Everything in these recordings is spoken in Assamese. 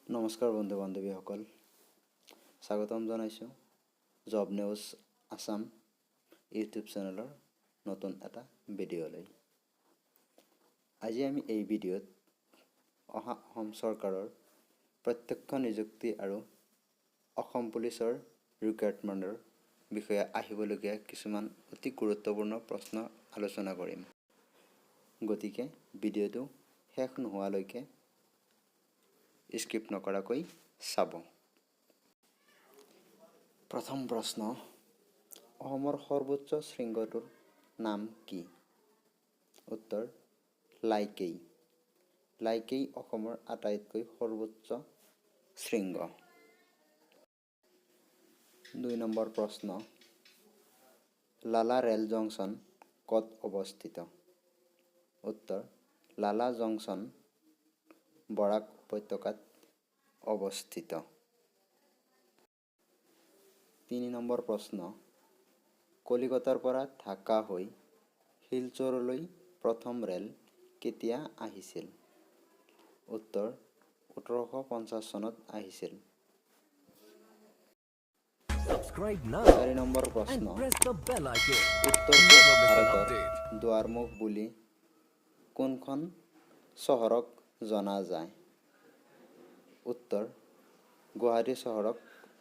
নমস্কাৰ বন্ধু বান্ধৱীসকল, স্বাগতম জনাইছোঁ জব নিউজ আসাম ইউটিউব চেনেলৰ নতুন এটা ভিডিঅ'লৈ। আজি আমি এই ভিডিঅ'ত অসম চৰকাৰৰ প্ৰত্যক্ষ নিযুক্তি আৰু অসম পুলিচৰ ৰিক্ৰুইটমেণ্টৰ বিষয়ে আহিবলগীয়া কিছুমান অতি গুৰুত্বপূৰ্ণ প্ৰশ্ন আলোচনা কৰিম। গতিকে ভিডিঅ'টো শেষ নোহোৱালৈকে স্কিপ নকৰাকৈ চাব। প্ৰথম প্ৰশ্ন, অসমৰ সৰ্বোচ্চ শৃংগটোৰ নাম কি? উত্তৰ, লাইকেই। লাইকেই অসমৰ আটাইতকৈ সৰ্বোচ্চ শৃংগ। 2 নম্বৰ প্ৰশ্ন, লালা ৰেল জংচন ক'ত অৱস্থিত? উত্তৰ, লালা জংচন বৰাক উপত্যকাত অৱস্থিত। 3 নম্বৰ প্ৰশ্ন, কলিকতাৰ পৰা ঢাকা হৈ শিলচৰলৈ প্ৰথম ৰেল কেতিয়া আহিছিল? উত্তৰ, 1850 চনত আহিছিল। 4 নম্বৰ প্ৰশ্ন, উত্তৰ ভাৰতৰ দুৱাৰমুখ বুলি কোনখন চহৰক জনা যায়? উত্তৰ, গুৱাহাটী চহৰক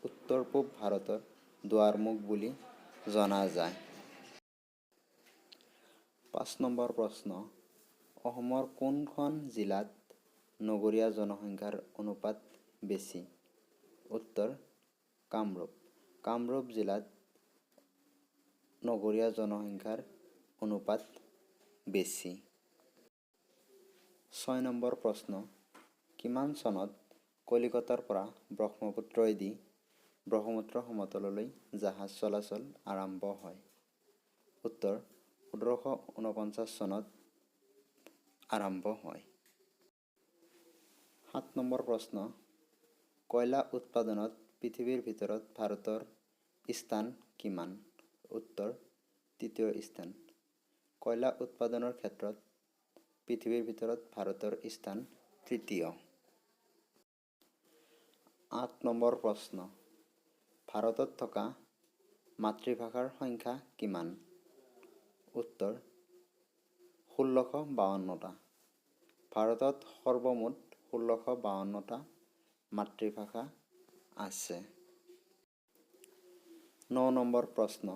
উত্তৰ পূব ভাৰতৰ দুৱাৰমুখ বুলি জনা যায়। 5 নম্বৰ প্ৰশ্ন, অসমৰ কোনখন জিলাত নগৰীয়া জনসংখ্যাৰ অনুপাত বেছি? উত্তৰ, কামৰূপ। কামৰূপ জিলাত নগৰীয়া জনসংখ্যাৰ অনুপাত বেছি। 6 নম্বৰ প্ৰশ্ন, কিমান চনত কলিকতাৰ পৰা ব্ৰহ্মপুত্ৰইদি ব্ৰহ্মপুত্ৰ সমতললৈ জাহাজ চলাচল আৰম্ভ হয়? উত্তৰ, 1849 চনত আৰম্ভ হয়। 7 নম্বৰ প্ৰশ্ন, কয়লা উৎপাদনত পৃথিৱীৰ ভিতৰত ভাৰতৰ স্থান কিমান? উত্তৰ, 3য় স্থান। কয়লা উৎপাদনৰ ক্ষেত্ৰত পৃথিৱীৰ ভিতৰত ভাৰতৰ স্থান 3য়। 8 নম্বৰ প্ৰশ্ন, ভাৰতত থকা মাতৃভাষাৰ সংখ্যা কিমান? উত্তৰ, 1652টা। ভাৰতত সৰ্বমুঠ 1652টা মাতৃভাষা আছে। 9 নম্বৰ প্ৰশ্ন,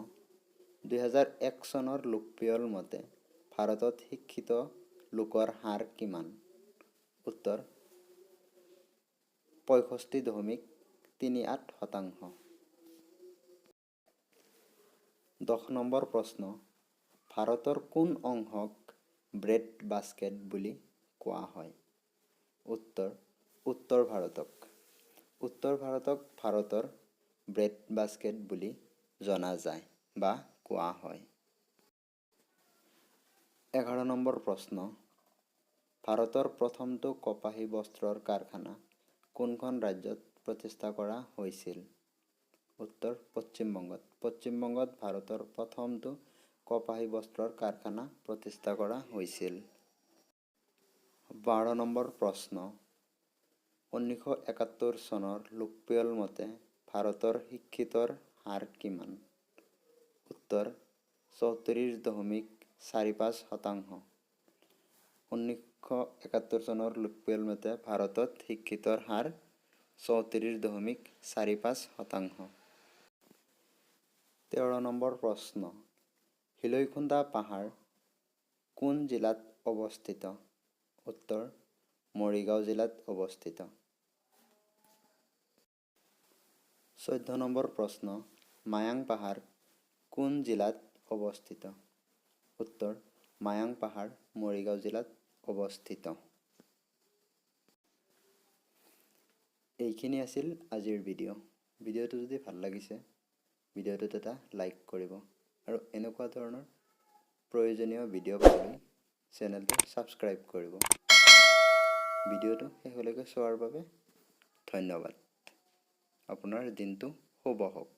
2001 চনৰ লোকপিয়ল মতে ভাৰতত শিক্ষিত লোকৰ হাৰ কিমান? উত্তৰ, 65.38%। 10 নম্বৰ প্ৰশ্ন, ভাৰতৰ কোন অংশক ব্ৰেড বাস্কেট বুলি কোৱা হয়? উত্তৰ, উত্তৰ ভাৰতক। উত্তৰ ভাৰতক ভাৰতৰ ব্ৰেড বাস্কেট বুলি জনা যায় বা কোৱা হয়। 11 নম্বৰ প্ৰশ্ন, ভাৰতৰ প্ৰথমটো কপাহী বস্ত্ৰৰ কাৰখানা কোনখন ৰাজ্যত প্ৰতিষ্ঠা কৰা হৈছিল? উত্তৰ, পশ্চিমবংগত। পশ্চিমবংগত ভাৰতৰ প্ৰথমটো কপাহী বস্ত্ৰৰ কাৰখানা প্ৰতিষ্ঠা কৰা হৈছিল। 12 নম্বৰ প্ৰশ্ন, 1971 চনৰ লোকপিয়ল মতে ভাৰতৰ শিক্ষিতৰ হাৰ কিমান? উত্তৰ, 34.45%। 1971 চনৰ লোকপিয়ল মতে ভাৰতত শিক্ষিতৰ হাৰ 34.45%। 13 নম্বৰ প্ৰশ্ন, হিলৈকুন্দা পাহাৰ কোন জিলাত অৱস্থিত? উত্তৰ, মৰিগাঁও জিলাত অৱস্থিত। 14 নম্বৰ প্ৰশ্ন, মায়াং পাহাৰ কোন জিলাত অৱস্থিত? উত্তৰ, মায়াং পাহাৰ মৰিগাঁও জিলাত অৱস্থিত। এইখিনি আছিল আজিৰ ভিডিঅ'। ভিডিঅ'টো যদি ভাল লাগিছে ভিডিঅ'টোত এটা লাইক কৰিব আৰু এনেকুৱা ধৰণৰ প্ৰয়োজনীয় ভিডিঅ' পাবলৈ চেনেলটো ছাবস্ক্ৰাইব কৰিব। ভিডিঅ'টো শেষলৈকে চোৱাৰ বাবে ধন্যবাদ। আপোনাৰ দিনটো শুভ হওক।